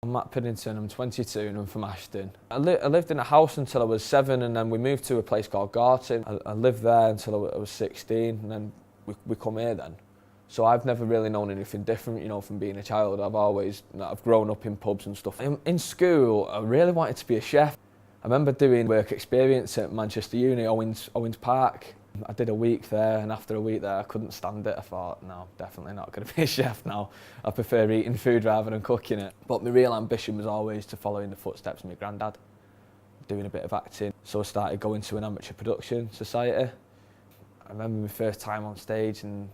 I'm at Piddington, I'm 22 and I'm from Ashton. I lived in a house until I was 7 and then we moved to a place called Garton. I lived there until I was 16 and then we come here then. So I've never really known anything different, you know, from being a child. I've grown up in pubs and stuff. In school, I really wanted to be a chef. I remember doing work experience at Manchester Uni, Owens Park. I did a week there, and after a week there I couldn't stand it. I thought, no, definitely not going to be a chef now. I prefer eating food rather than cooking it. But my real ambition was always to follow in the footsteps of my granddad, doing a bit of acting. So I started going to an amateur production society. I remember my first time on stage and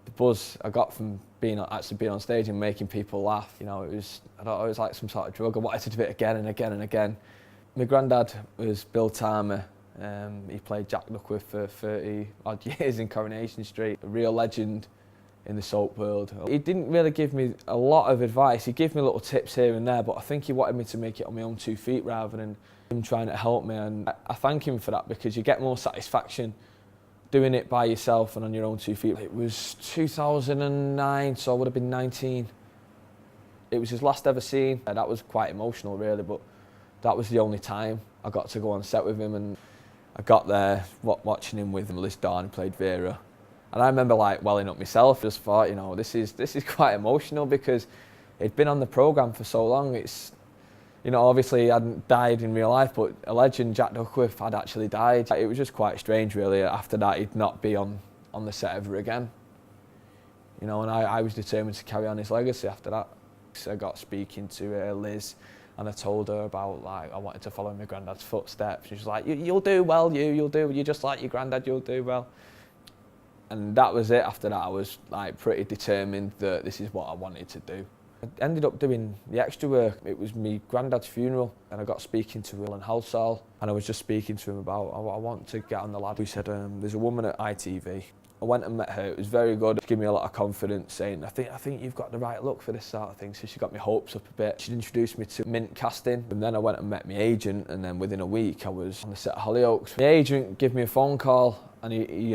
the buzz I got from actually being on stage and making people laugh. You know, I thought it was like some sort of drug. I wanted to do it again and again and again. My granddad was Bill Tarmer. He played Jack Duckworth for 30 odd years in Coronation Street, a real legend in the soap world. He didn't really give me a lot of advice. He gave me little tips here and there, but I think he wanted me to make it on my own 2 feet rather than him trying to help me. And I thank him for that because you get more satisfaction doing it by yourself and on your own 2 feet. It was 2009, so I would have been 19. It was his last ever scene. That was quite emotional really, but that was the only time I got to go on set with him. And I got there watching him with Liz Dawn, who played Vera. And I remember like welling up myself, just thought, you know, this is quite emotional because he'd been on the programme for so long. It's, you know, obviously he hadn't died in real life, but a legend, Jack Duckworth, had actually died. It was just quite strange really. After that, he'd not be on the set ever again. You know, and I was determined to carry on his legacy after that. So I got speaking to Liz, and I told her about, like, I wanted to follow my granddad's footsteps. She was like, you'll do well, you're just like your granddad, you'll do well. And that was it. After that, I was like pretty determined that this is what I wanted to do. I ended up doing the extra work. It was my granddad's funeral, and I got speaking to Will and Halsall, and I was just speaking to him about, I want to get on the lad. He said, there's a woman at ITV. I went and met her. It was very good. She gave me a lot of confidence, saying, I think you've got the right look for this sort of thing. So she got my hopes up a bit. She introduced me to Mint Casting, and then I went and met my agent, and then within a week I was on the set of Hollyoaks. My agent gave me a phone call, and he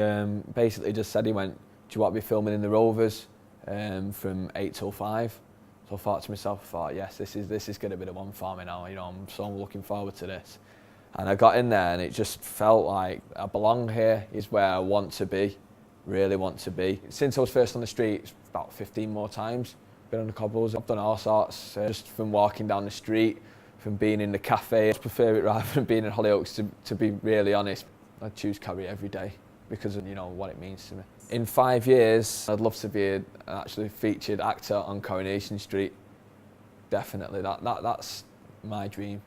basically just said, he went, do you want to be filming in the Rovers from 8 till 5? So I thought to myself, yes, this is going to be the one for me now. You know, I'm so looking forward to this. And I got in there, and it just felt like I belong here. Is where I want to be. Really want to be. Since I was first on the street, about 15 more times. Been on the cobbles, I've done all sorts, just from walking down the street, from being in the cafe. I prefer it rather than being in Hollyoaks, to be really honest. I choose Curry every day because of, you know, what it means to me. In 5 years, I'd love to be an actually featured actor on Coronation Street. Definitely, that's my dream.